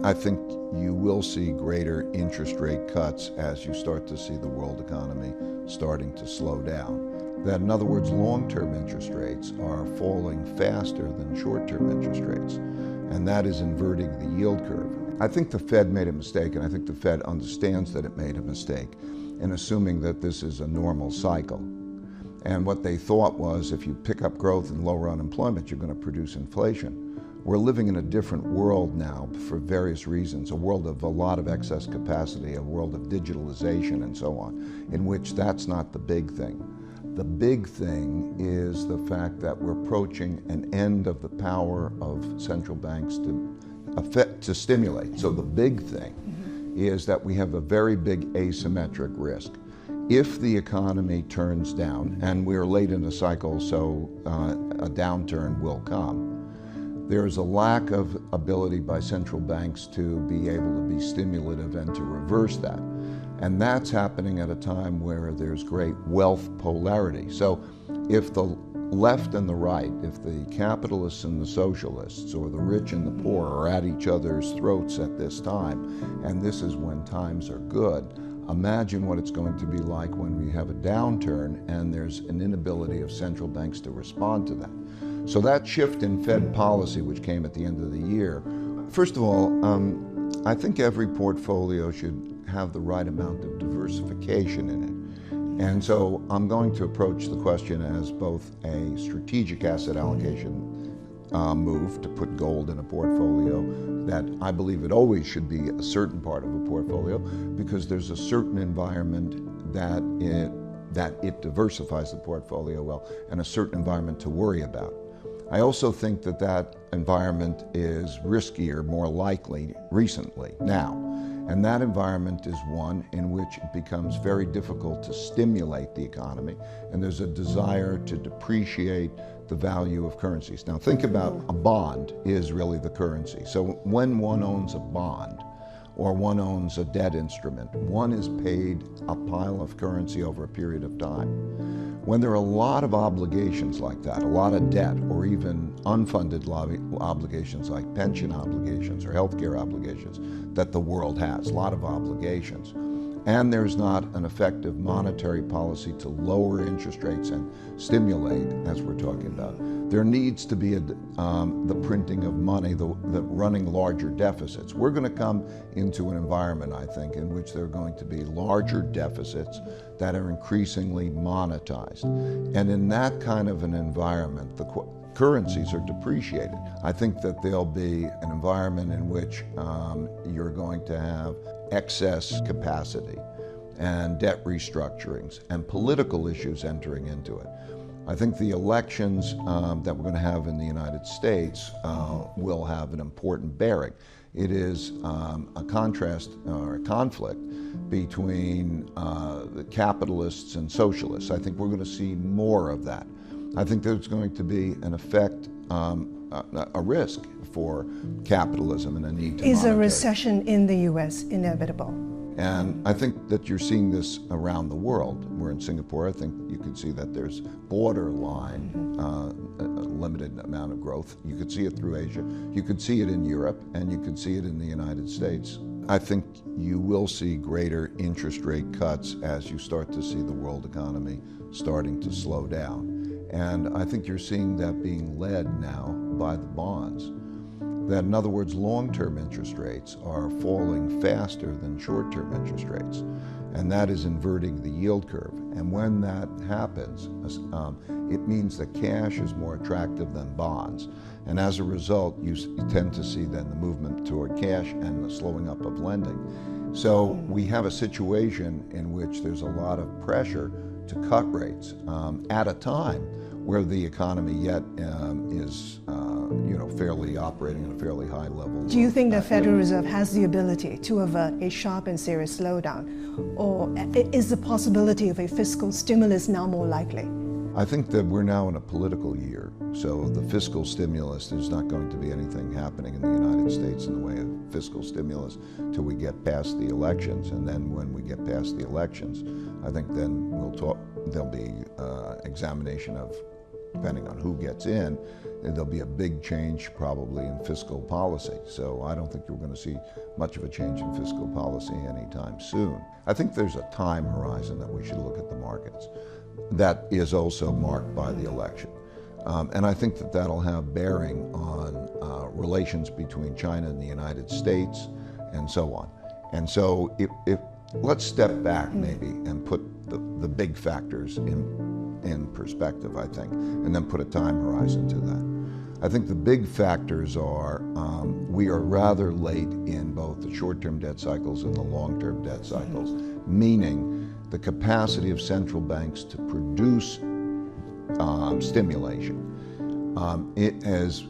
I think you will see greater interest rate cuts as you start to see the world economy starting to slow down. That, in other words, long-term interest rates are falling faster than short-term interest rates, and that is inverting the yield curve. I think the Fed made a mistake, and I think the Fed understands that it made a mistake in assuming that this is a normal cycle. And what they thought was, if you pick up growth and lower unemployment, you're going to produce inflation. We're living in a different world now for various reasons, a world of a lot of excess capacity, a world of digitalization and so on, in which that's not the big thing. The big thing is the fact that we're approaching an end of the power of central banks to stimulate. So the big thing is that we have a very big asymmetric risk. If the economy turns down, and we're late in the cycle, so a downturn will come, there's a lack of ability by central banks to be able to be stimulative and to reverse that. And that's happening at a time where there's great wealth polarity. So if the left and the right, if the capitalists and the socialists, or the rich and the poor are at each other's throats at this time, and this is when times are good, imagine what it's going to be like when we have a downturn and there's an inability of central banks to respond to that. So that shift in Fed policy, which came at the end of the year, first of all, I think every portfolio should have the right amount of diversification in it. And so I'm going to approach the question as both a strategic asset allocation move to put gold in a portfolio, that I believe it always should be a certain part of a portfolio, because there's a certain environment that it diversifies the portfolio well, and a certain environment to worry about. I also think that that environment is riskier, more likely recently now. And that environment is one in which it becomes very difficult to stimulate the economy, and there's a desire to depreciate the value of currencies. Now think about a bond is really the currency. So when one owns a bond, or one owns a debt instrument, one is paid a pile of currency over a period of time. When there are a lot of obligations like that, a lot of debt, or even unfunded obligations like pension obligations or healthcare obligations that the world has, a lot of obligations, and there's not an effective monetary policy to lower interest rates and stimulate, as we're talking about, there needs to be the printing of money, the running larger deficits. We're going to come into an environment, I think, in which there are going to be larger deficits that are increasingly monetized. And in that kind of an environment, the currencies are depreciated. I think that there'll be an environment in which you're going to have excess capacity and debt restructurings and political issues entering into it. I think the elections that we're going to have in the United States will have an important bearing. It is a contrast or a conflict between the capitalists and socialists. I think we're going to see more of that. I think there's going to be an effect, a risk for capitalism and a need to Is a recession in the U.S. inevitable? And I think that you're seeing this around the world. We're in Singapore. I think you can see that there's borderline a limited amount of growth. You could see it through Asia. You could see it in Europe, and you could see it in the United States. I think you will see greater interest rate cuts as you start to see the world economy starting to slow down. And I think you're seeing that being led now by the bonds. That, in other words, long-term interest rates are falling faster than short-term interest rates, and that is inverting the yield curve. And when that happens, it means that cash is more attractive than bonds. And as a result, you tend to see then the movement toward cash and the slowing up of lending. So we have a situation in which there's a lot of pressure to cut rates at a time where the economy yet is fairly operating at a fairly high level. Do you think the Federal Reserve has the ability to avert a sharp and serious slowdown? Or is the possibility of a fiscal stimulus now more likely? I think that we're now in a political year, so the fiscal stimulus, there's not going to be anything happening in the United States in the way of fiscal stimulus till we get past the elections. And then when we get past the elections, I think then there'll be examination of depending on who gets in, there'll be a big change probably in fiscal policy. So I don't think we're going to see much of a change in fiscal policy anytime soon. I think there's a time horizon that we should look at the markets that is also marked by the election. And I think that that'll have bearing on relations between China and the United States and so on. And so if let's step back maybe and put the big factors in perspective, I think, and then put a time horizon to that. I think the big factors are we are rather late in both the short-term debt cycles and the long-term debt cycles, meaning the capacity of central banks to produce stimulation. It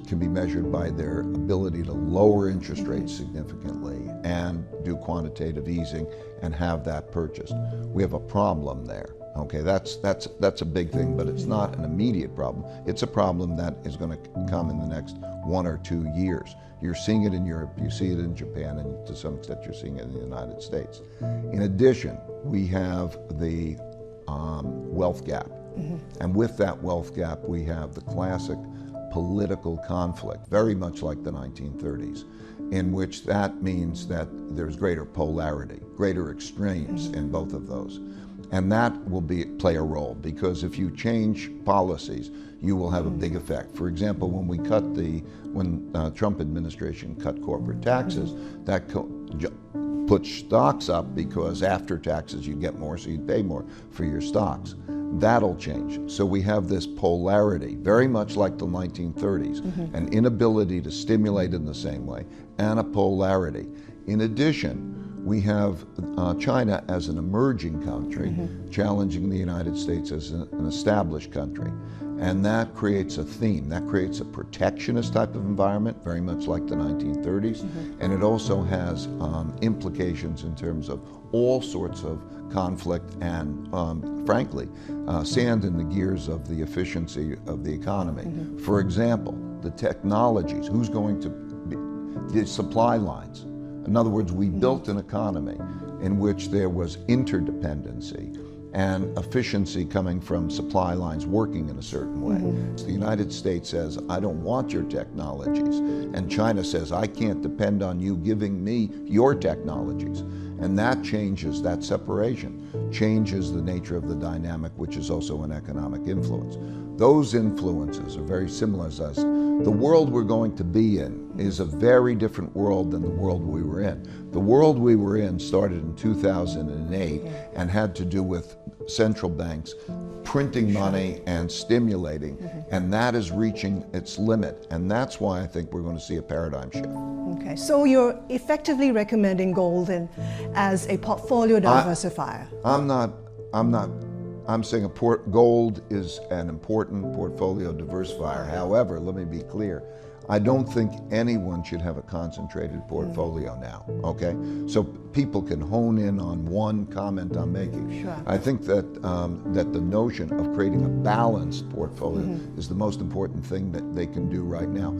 can be measured by their ability to lower interest rates significantly and do quantitative easing and have that purchased. We have a problem there. Okay, that's a big thing, but it's not an immediate problem. It's a problem that is going to come in the next 1 or 2 years. You're seeing it in Europe, you see it in Japan, and to some extent you're seeing it in the United States. In addition, we have the wealth gap. And with that wealth gap, we have the classic political conflict, very much like the 1930s, in which that means that there's greater polarity, greater extremes in both of those. And that will play a role, because if you change policies, you will have a big effect. For example, when Trump administration cut corporate taxes, that put stocks up, because after taxes you get more, so you pay more for your stocks. That'll change. So we have this polarity, very much like the 1930s, an inability to stimulate in the same way, and a polarity. In addition, we have China as an emerging country challenging the United States as an established country. And that creates a theme. That creates a protectionist type of environment, very much like the 1930s. And it also has implications in terms of all sorts of conflict and, frankly, sand in the gears of the efficiency of the economy. For example, the technologies. Who's going to be the supply lines? In other words, we built an economy in which there was interdependency and efficiency coming from supply lines working in a certain way. The United States says, I don't want your technologies. And China says, I can't depend on you giving me your technologies. And that changes, that separation, changes the nature of the dynamic, which is also an economic influence. Those influences are very similar to us. The world we're going to be in is a very different world than the world we were in. The world we were in started in 2008 and had to do with central banks printing money and stimulating, and that is reaching its limit. And that's why I think we're going to see a paradigm shift. Okay, so you're effectively recommending gold as a portfolio diversifier. I'm saying gold is an important portfolio diversifier. However, let me be clear, I don't think anyone should have a concentrated portfolio now, okay? So people can hone in on one comment I'm making. Sure. I think that the notion of creating a balanced portfolio is the most important thing that they can do right now.